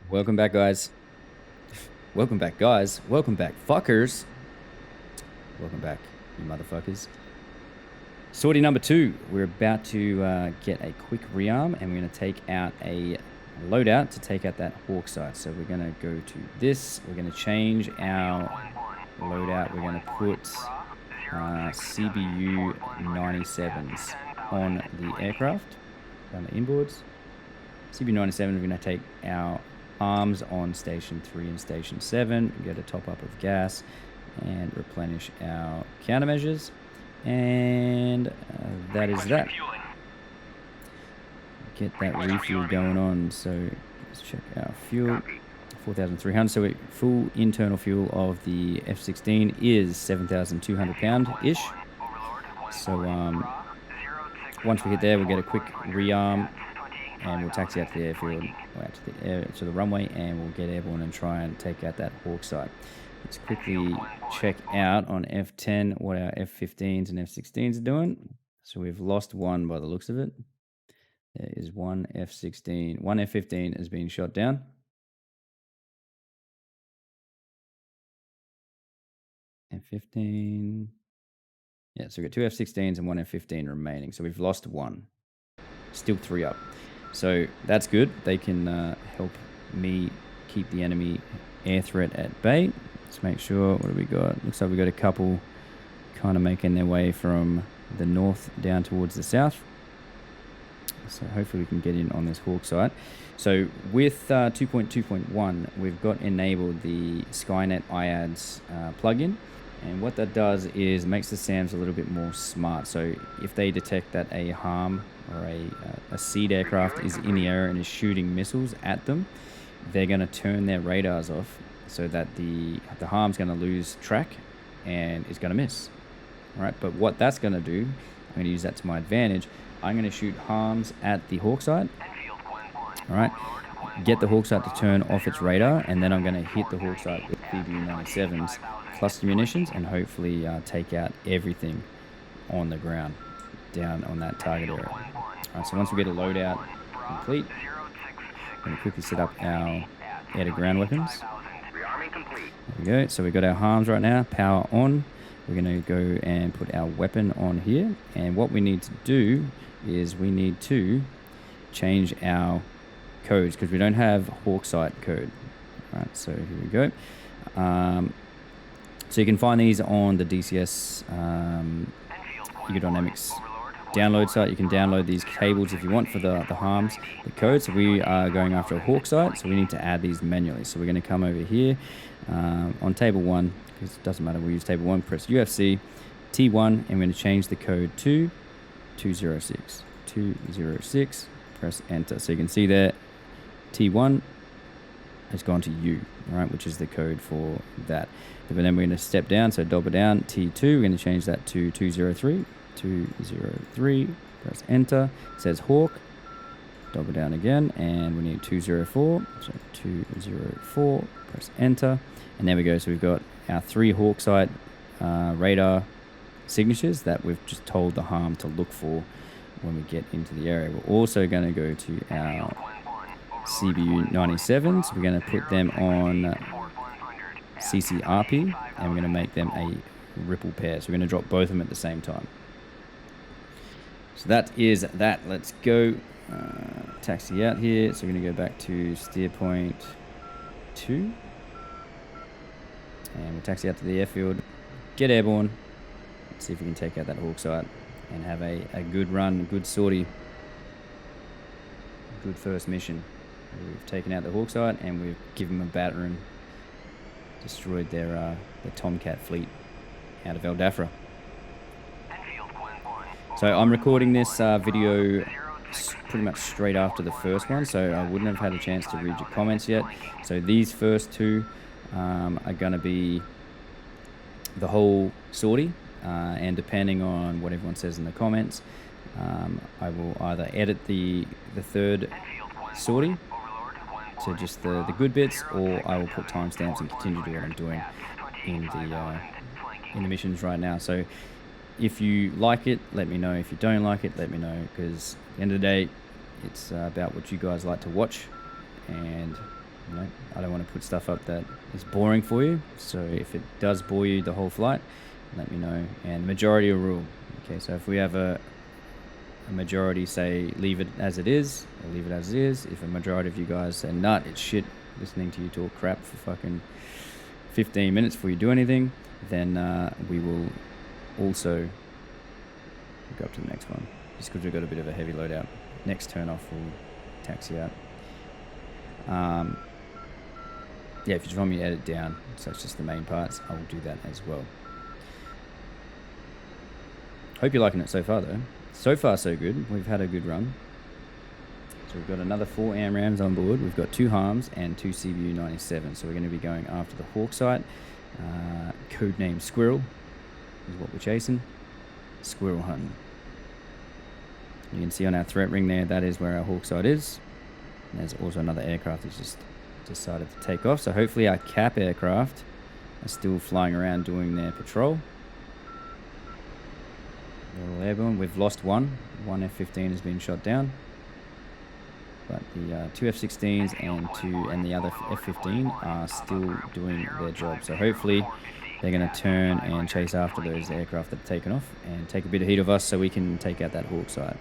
Welcome back, guys. Welcome back, guys. Welcome back, fuckers. Welcome back, you motherfuckers. Sortie number 2. We're about to get a quick rearm, and we're going to take out a loadout to take out that Hawk Site. So we're going to go to this. We're going to change our loadout. We're going to put CBU 97s on the aircraft, on the inboards. CBU 97, we're going to take our arms on Station 3 and Station 7, get a top up of gas, and replenish our countermeasures. And that is that. Get that refuel going on. So let's check our fuel. 4,300. So full internal fuel of the F-16 is 7,200 pound-ish. So once we get there, we'll get a quick rearm, and we'll taxi out to the airfield, or out to the runway, and we'll get airborne and try and take out that Hawk Site. Let's quickly check out on F10 what our F-15s and F-16s are doing. So we've lost one by the looks of it. There is one F-16. One F-15 has been shot down. F-15. Yeah, so we've got two F-16s and one F-15 remaining. So we've lost one. Still 3 up. So that's good. They can help me keep the enemy air threat at bay. Let's make sure, what do we got? Looks like we've got a couple kind of making their way from the north down towards the south. So hopefully we can get in on this Hawk Site. So with 2.2.1, we've got enabled the Skynet IADS plugin. And what that does is makes the SAMs a little bit more smart. So if they detect that a harm or a SEAD aircraft is in the air and is shooting missiles at them, they're going to turn their radars off so that the harm's going to lose track and is going to miss. All right, but what that's going to do, I'm going to use that to my advantage. I'm going to shoot harms at the Hawk Site. All right, get the Hawk Site to turn off its radar, and then I'm going to hit the Hawk Site with CBU 97s, cluster munitions, and hopefully take out everything on the ground down on that target area. All right, so once we get a loadout complete, I'm going to quickly set up our air-to-ground weapons. There we go. So we've got our harms right now, power on. We're going to go and put our weapon on here. And what we need to do is we need to change our codes because we don't have Hawk Site code. All right, so here we go. So you can find these on the DCS Egodynamics download site. You can download these cables if you want for the harms, the code. So we are going after a Hawk Site, so we need to add these manually. So we're going to come over here on table 1, because it doesn't matter, we'll use table 1, press UFC, T1, and we're going to change the code to 206. 206, press enter. So you can see there, T1 has gone to U, all right, which is the code for that. But then we're going to step down, so double down, T2, we're going to change that to 203. 203, press enter. It says Hawk, double down again, and we need 204, so 204, press enter, and there we go. So we've got our 3 Hawk Site radar signatures that we've just told the harm to look for when we get into the area. We're also going to go to our CBU 97s. We're going to put them on CCRP, and we're going to make them a ripple pair. So we're going to drop both of them at the same time. So that is that. Let's go taxi out here. So we're going to go back to steer point 2. And we'll taxi out to the airfield, get airborne, see if we can take out that Hawk Site and have a good run, good sortie, good first mission. We've taken out the Hawk Site and we've given them a batter and destroyed their the Tomcat fleet out of El Dafra. So I'm recording this video pretty much straight after the first one, so I wouldn't have had a chance to read your comments yet. So these first 2 are going to be the whole sortie, and depending on what everyone says in the comments, I will either edit the third sortie to just the good bits, or I will put timestamps and continue to do what I'm doing in the missions right now. So if you like it, let me know. If you don't like it, let me know, because at the end of the day, it's about what you guys like to watch, and You know, I don't want to put stuff up that is boring for you. So if it does bore you the whole flight, let me know. And the majority will rule. Okay, so if we have a majority say leave it as it is, or leave it as it is. If a majority of you guys say nut, it's shit listening to you talk crap for fucking 15 minutes before you do anything, then we will also go up to the next one. Just because we've got a bit of a heavy loadout. Next turn off will taxi out. Yeah, if you just want me to edit down, so it's just the main parts, I will do that as well. Hope you're liking it so far though. So far so good. We've had a good run. So we've got another 4 AMRAMs on board. We've got 2 harms and 2 CBU-97. So we're going to be going after the Hawk Site. Codename Squirrel is what we're chasing. Squirrel hunting. You can see on our threat ring there, that is where our Hawk Site is. And there's also another aircraft that's just decided to take off. So hopefully our cap aircraft are still flying around doing their patrol. They're all airborne. We've lost one. One F-15 has been shot down. But the 2 F-16s and the other F-15 are still doing their job. So hopefully they're going to turn and chase after those aircraft that have taken off and take a bit of heat of us so we can take out that Hawk Site.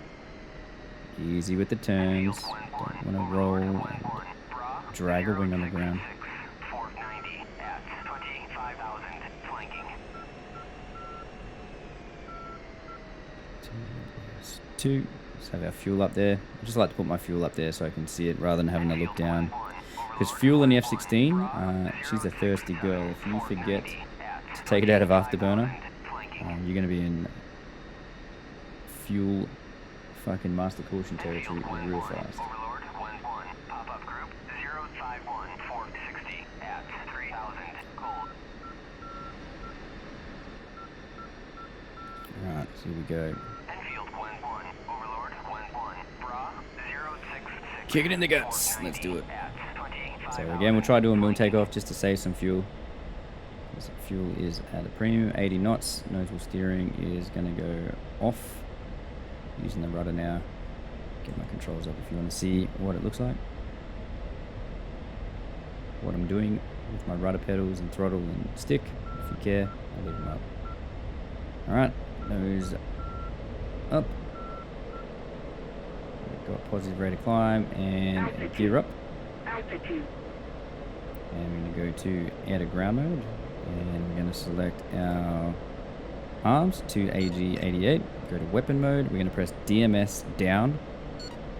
Easy with the turns. Don't want to roll and drag a wing on the ground. 2. Let's have our fuel up there. I just like to put my fuel up there so I can see it rather than having to look down. Because fuel in the F-16, she's a thirsty girl. If you forget to take it out of afterburner, you're going to be in fuel fucking master caution territory real fast. Alright, so here we go. Kick it in the guts. Let's do it. So again, we'll try to do a moon takeoff just to save some fuel. Fuel is at a premium, 80 knots. Nose wheel steering is going to go off. Using the rudder now. Get my controls up if you want to see what it looks like. What I'm doing with my rudder pedals and throttle and stick. If you care, I'll leave them up. Alright, nose up. Got positive rate of climb and gear up. And we're going to go to air to ground mode. And we're going to select our arms to AG88. Go to weapon mode. We're going to press DMS down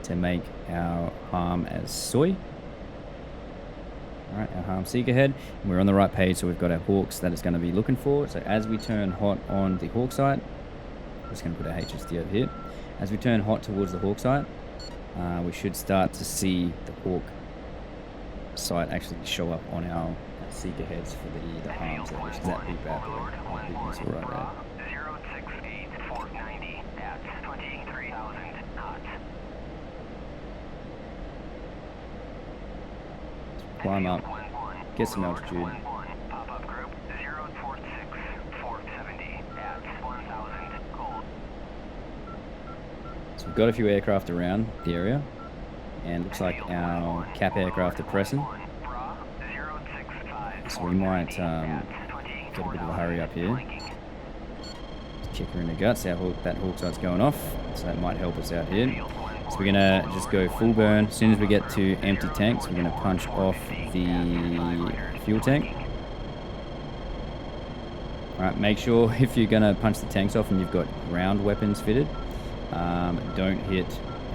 to make our arm as soy. Alright, our harm seek ahead. And we're on the right page, so we've got our hawks that it's going to be looking for. So as we turn hot on the Hawk Site, I'm just going to put our HSD over here. As we turn hot towards the Hawk Site, we should start to see the Hawk Site actually show up on our seeker heads for the harms, which is that big bad boy. Big missile right there. Climb up, get some altitude. So we've got a few aircraft around the area, and looks like our cap aircraft are pressing. So we might get a bit of a hurry up here. Kick her in the guts. That Hawk Site's going off, so that might help us out here. So we're gonna just go full burn. As soon as we get to empty tanks, we're gonna punch off the fuel tank. Alright, make sure if you're gonna punch the tanks off and you've got ground weapons fitted, don't hit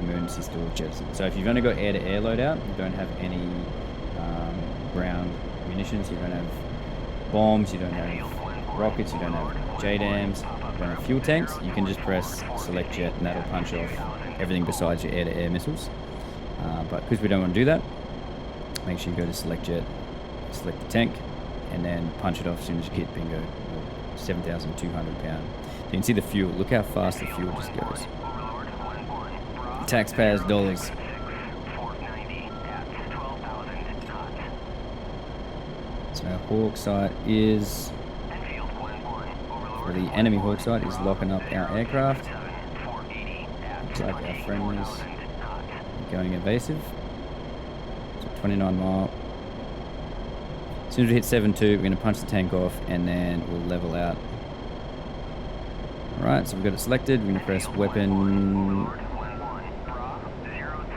emergency storage jets. So if you've only got air-to-air loadout, you don't have any ground munitions, you don't have bombs, you don't have rockets, you don't have JDAMs, you don't have fuel tanks, you can just press select jet and that'll punch off everything besides your air-to-air missiles. But because we don't want to do that, make sure you go to select jet, select the tank, and then punch it off as soon as you hit bingo, 7,200 pound. You can see the fuel, look how fast the fuel just goes. Taxpayers' dollars. So our Hawk Site is, or the enemy Hawk Site is locking up our aircraft. Looks like our friendlies are going evasive. So 29 mile soon as we hit 7-2, we're going to punch the tank off, and then we'll level out. Alright, so we've got it selected. We're going to press weapon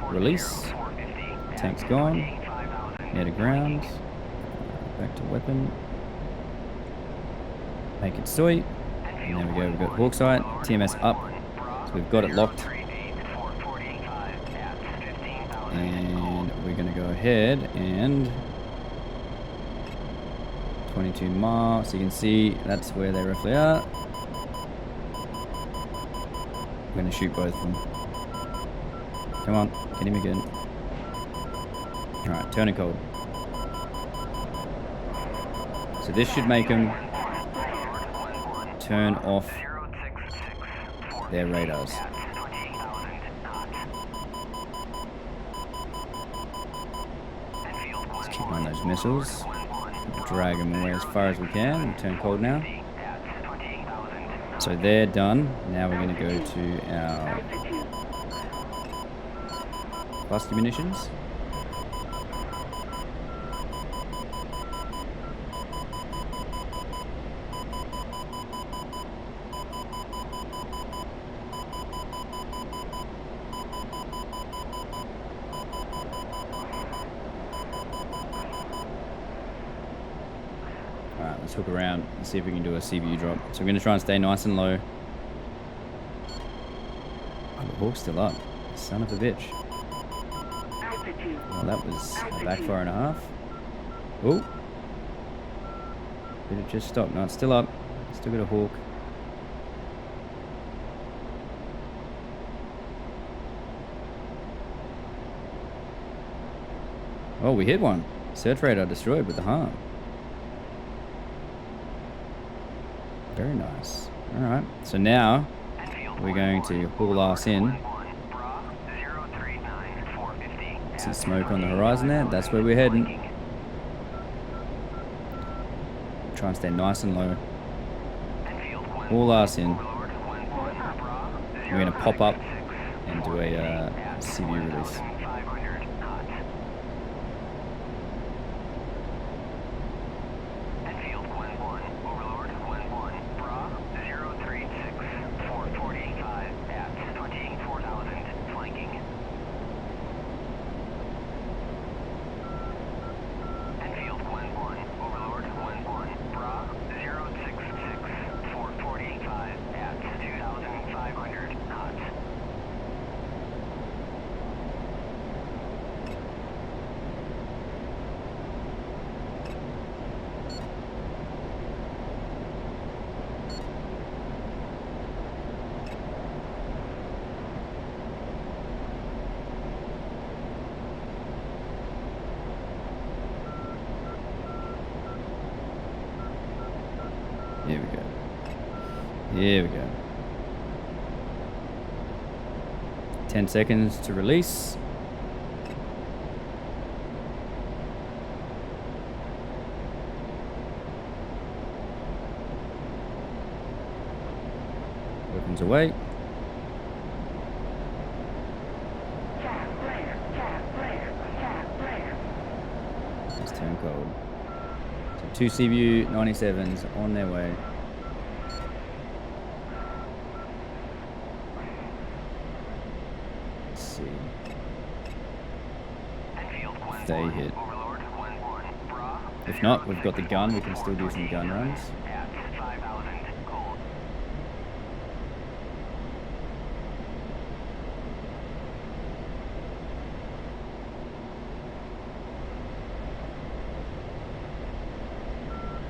release. Tank's gone. Near to ground. Back to weapon. Make it sweet. And there we go. We've got Hawk Site. TMS up. So we've got it locked. And we're going to go ahead and 22 miles. So you can see that's where they roughly are. We're going to shoot both of them. Come on, get him again. Alright, turning cold. So this should make them turn off their radars. Let's keep on those missiles. Drag them away as far as we can. Turn cold now. So they're done. Now we're going to go to our cluster munitions. Alright, let's hook around and see if we can do a CBU drop. So we're going to try and stay nice and low. Oh, the Hawk's still up. Son of a bitch. Well, that was a backfire and a half. Oh. Did it just stop? No, it's still up. Still got a Hawk. Oh, we hit one. Search radar destroyed with the harm. Very nice. Alright, so now we're going to haul ass in. See smoke on the horizon there? That's where we're heading. Try and stay nice and low. Haul ass in. We're going to pop up and do a CBU release. Here we go. Here we go. 10 seconds to release. Weapons away. Let's turn cold. So 2 CBU 97s on their way. Let's see. If they hit. If not, we've got the gun. We can still do some gun runs.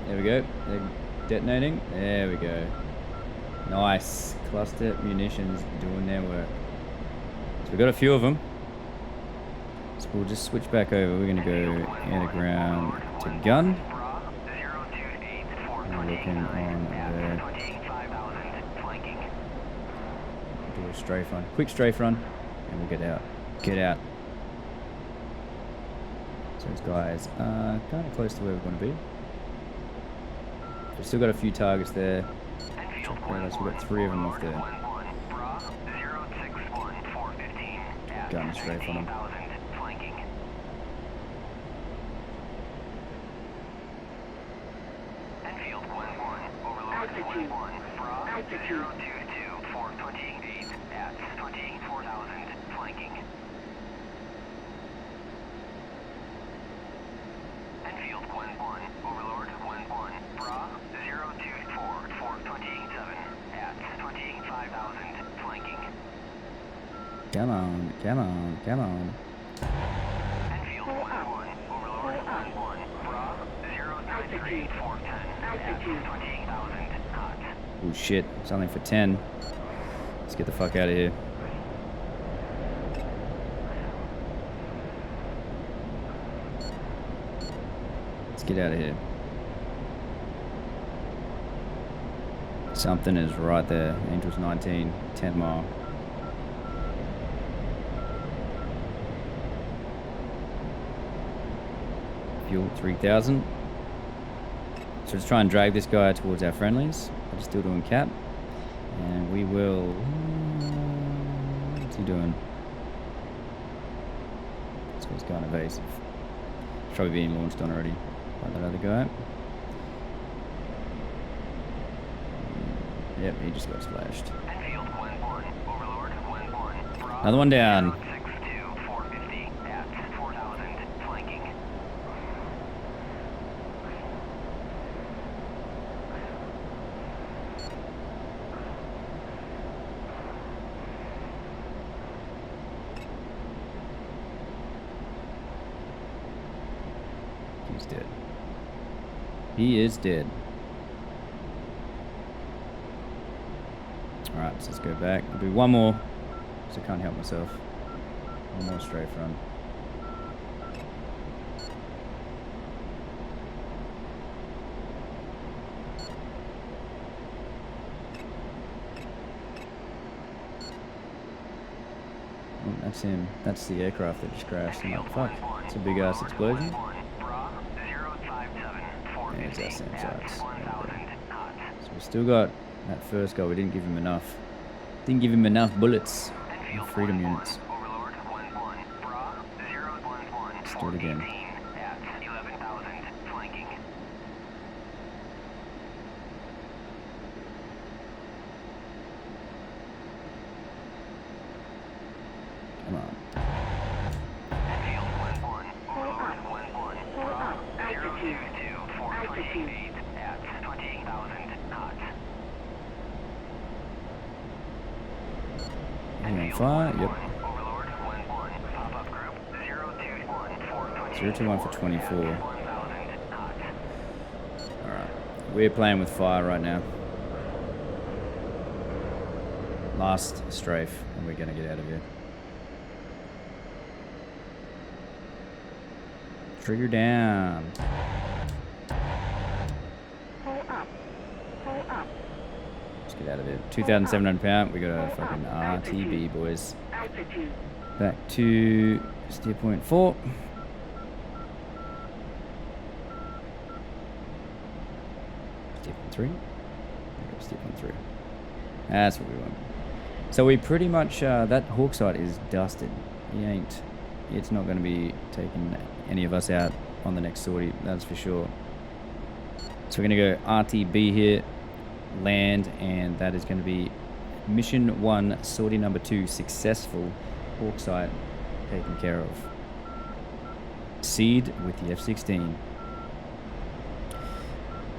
There we go. They're detonating. There we go. Nice. Cluster munitions doing their work. So we've got a few of them. So we'll just switch back over. We're going to go air to ground to gun. And we're looking on there. Do a strafe run. Quick strafe run. And we'll get out. Get out. So these guys are kind of close to where we want to be. We've still got a few targets there. We've got 3 of them off there. Gun strafe on them. Altitude. Altitude. 022 for 28 at 24,000 flanking. Enfield 1-1, Overlord 1-1, Bra 024 for 27 at 25,000 flanking. Come on, come on, come on. Enfield 1-1, Overlord 1-1, Bra 033 for 10 at 28,000 hot. Oh shit, something for 10. Let's get the fuck out of here. Let's get out of here. Something is right there. Angels 19, 10 mile. Fuel 3,000. So let's try and drag this guy towards our friendlies. I'm still doing cap. And we will... What's he doing? This guy's going evasive. Probably being launched on already by that other guy. Yep, he just got splashed. Enfield 1-1, Overlord 1-1, Bra Another one down. 062 450 at 4,000 flanking. He's dead. He is dead. Alright, so let's go back. I'll do one more, because I can't help myself. One more strafe run. Oh, that's him. That's the aircraft that just crashed. I'm like, fuck. It's a big ass explosion. Yeah, it's our same size. So we still got that first guy. We didn't give him enough. Didn't give him enough bullets. And freedom units. Let's do it again. Come on. On fire? Yep. 021 for 24. Alright. We're playing with fire right now. Last strafe, and we're gonna get out of here. Trigger down. Let's get out of here. 2,700 pound. We got a fucking RTB, boys. Back to steer point 4. Steer point 3. Steer point 3. That's what we want. So we pretty much, that Hawk Site is dusted. It's not going to be taking any of us out on the next sortie, that's for sure. So we're going to go RTB here, land, and that is going to be mission 1, sortie number 2, successful. Hawk Site taken care of. SEAD with the F-16.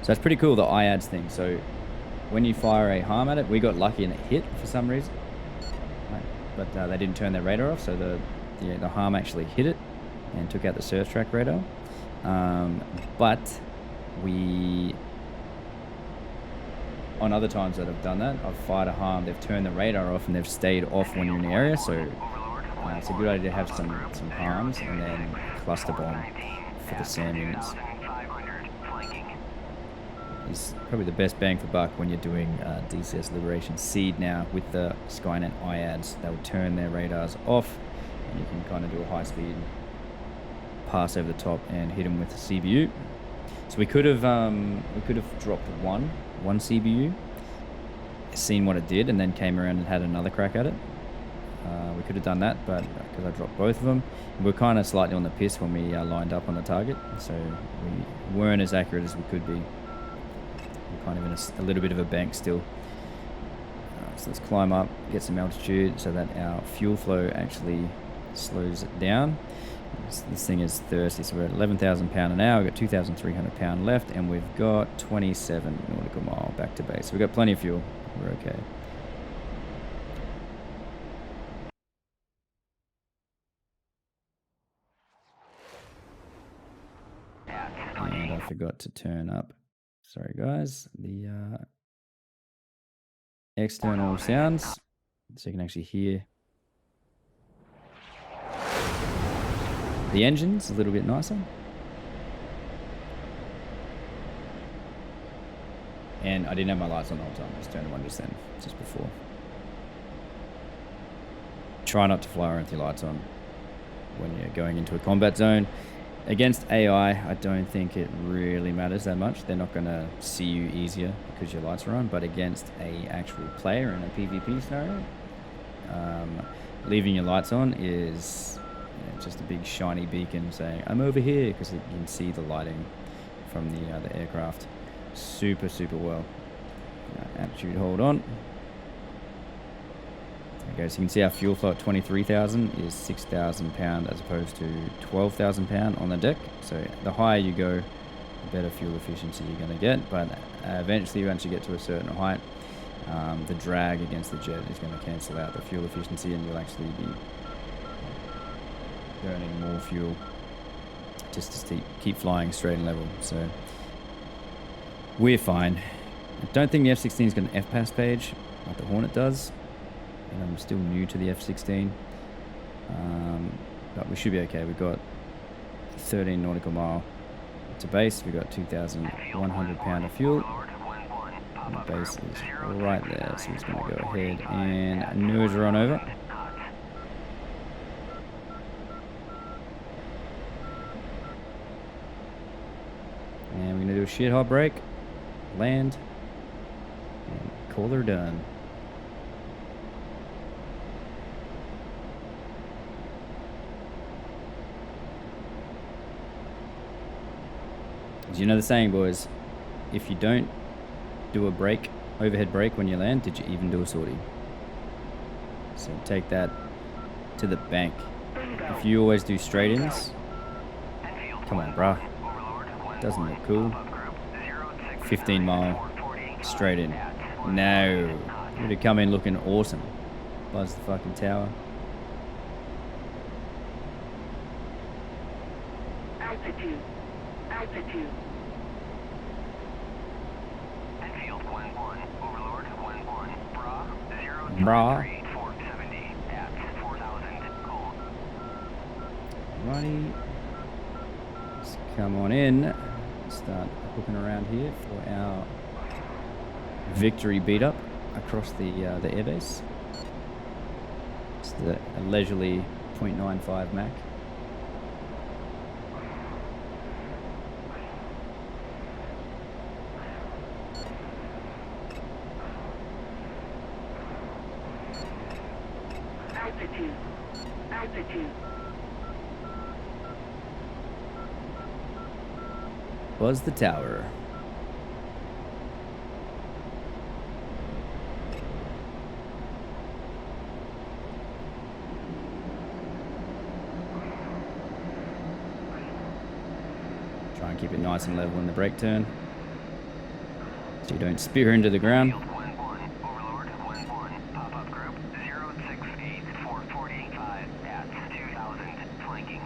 So that's pretty cool, the IADS thing. So when you fire a harm at it, we got lucky and it hit for some reason. Right. But they didn't turn their radar off, so the harm actually hit it and took out the surf track radar. But we, on other times that I've done that, I've fired a harm, they've turned the radar off and they've stayed off when you're in the area. So it's a good idea to have some harms and then cluster bomb for the SAM units. Is probably the best bang for buck when you're doing DCS Liberation SEAD now with the Skynet IADS. They'll turn their radars off and you can kind of do a high speed pass over the top and hit them with a CBU. So we could have dropped one CBU, seen what it did, and then came around and had another crack at it. We could have done that, but because I dropped both of them, we were kind of slightly on the piss when we lined up on the target, so we weren't as accurate as we could be. We kind of in a little bit of a bank still. So let's climb up, get some altitude so that our fuel flow actually slows it down. This thing is thirsty, so we're at 11,000 pound an hour. We've got 2,300 pound left, and we've got 27 nautical mile back to base. So we've got plenty of fuel. We're okay. And I forgot to turn up, sorry guys, the external sounds, so you can actually hear the engine's a little bit nicer. And I didn't have my lights on the whole time. I just turned them on just then, just before. Try not to fly around with your lights on when you're going into a combat zone. Against AI, I don't think it really matters that much. They're not going to see you easier because your lights are on. But against a actual player in a PvP scenario, leaving your lights on is just a big shiny beacon saying, I'm over here, because you can see the lighting from the aircraft super well. Attitude, hold on. Okay, so you can see our fuel flow at 23,000 is 6,000 pound as opposed to 12,000 pound on the deck. So the higher you go, the better fuel efficiency you're going to get. But eventually, once you get to a certain height, the drag against the jet is going to cancel out the fuel efficiency, and you'll actually be burning more fuel just to keep flying straight and level. So we're fine. I don't think the F-16's got an FPAS page like the Hornet does. And I'm still new to the F-16, but we should be okay. We've got 13 nautical mile to base. We've got 2,100 pound of fuel. And the base is right there, so we're just going to go ahead and nurse on over. And we're going to do a shit hot break, land, and call her done. You know the saying, boys, if you don't do a break, overhead break when you land, did you even do a sortie? So take that to the bank. If you always do straight-ins, come on, bruh. Doesn't look cool. 15 mile straight in. No. Would have come in looking awesome. Buzz the fucking tower. Altitude. Enfield 1-1, Overlord 1-1, Bra. 470 at 4,000, cold. Righty. Let's come on in. Start hooking around here for our victory beat up across the airbase. It's the leisurely 0.95 Mach. Altitude. Was the tower. Try and keep it nice and level in the brake turn, so you don't spear into the ground. Enfield 1-1, Overlord 1-1, pop-up group 068445 at 2,000, flanking.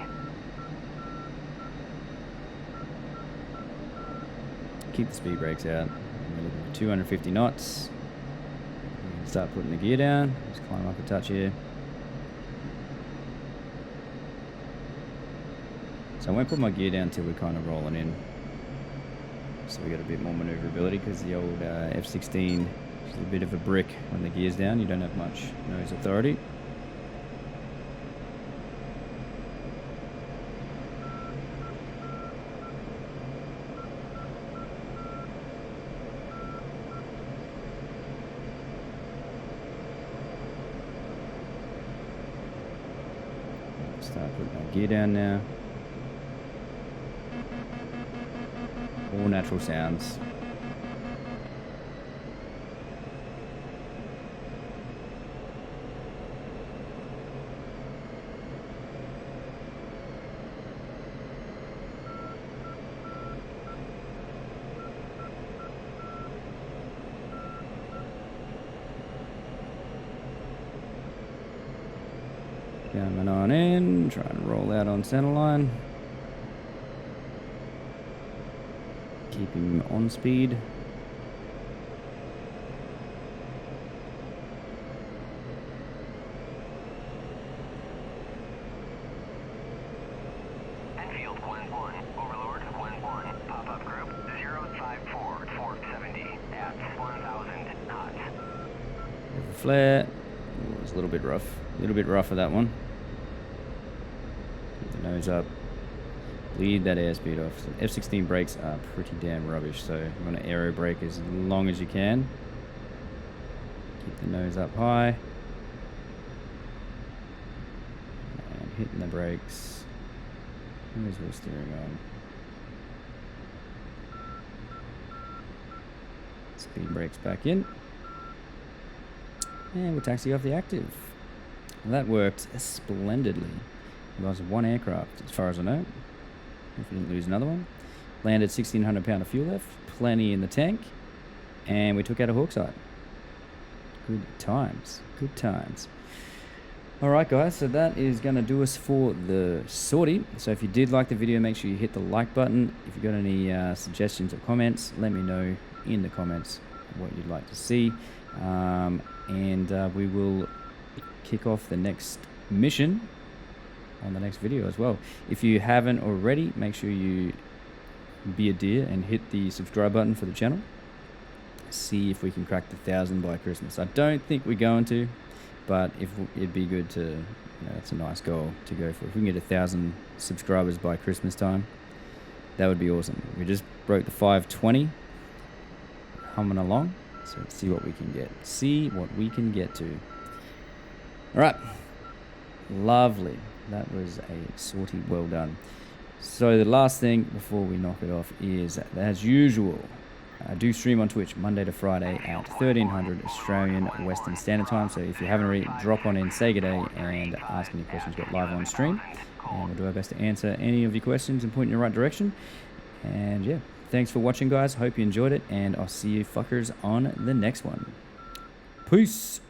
Keep the speed brakes out. We're looking at 250 knots. We can start putting the gear down. Just climb up a touch here. So I won't put my gear down until we're kind of rolling in. So we got a bit more maneuverability, because the old F-16 is a bit of a brick when the gear's down. You don't have much nose authority. Start putting my gear down now. All natural sounds. Coming on in, try and roll out on centerline. Keep him on speed. Enfield 1-1, Overlord 1-1, pop-up group 054, 470 at 1000 knots. Flare. Oh, it was a little bit rough. A little bit rough for that one. Keep the nose up. Bleed that airspeed off. So F-16 brakes are pretty damn rubbish, so you want to aero brake as long as you can. Keep the nose up high. And hitting the brakes. Where's wheel steering on? Speed brakes back in. And we'll taxi off the active. Well, that worked splendidly. There was one aircraft, as far as I know. If we didn't lose another one. Landed 1,600 pound of fuel left. Plenty in the tank. And we took out a Hawk Site. Good times. Good times. Alright guys, so that is going to do us for the sortie. So if you did like the video, make sure you hit the like button. If you've got any suggestions or comments, let me know in the comments what you'd like to see. And we will kick off the next mission on the next video as well. If you haven't already, make sure you be a dear and hit the subscribe button for the channel. See if we can crack the 1,000 by Christmas. I don't think we're going to, but if it'd be good to, you know, that's a nice goal to go for. If we can get 1,000 subscribers by Christmas time, that would be awesome. We just broke the 520, humming along. So let's see what we can get. See what we can get to. All right. Lovely. That was a sortie well done. So the last thing before we knock it off is, as usual, I do stream on Twitch Monday to Friday at 1300 Australian Western Standard Time. So if you haven't already, drop on in, say good day, and ask any questions you've got live on stream. And we'll do our best to answer any of your questions and point you in the right direction. And yeah, thanks for watching, guys. Hope you enjoyed it, and I'll see you fuckers on the next one. Peace.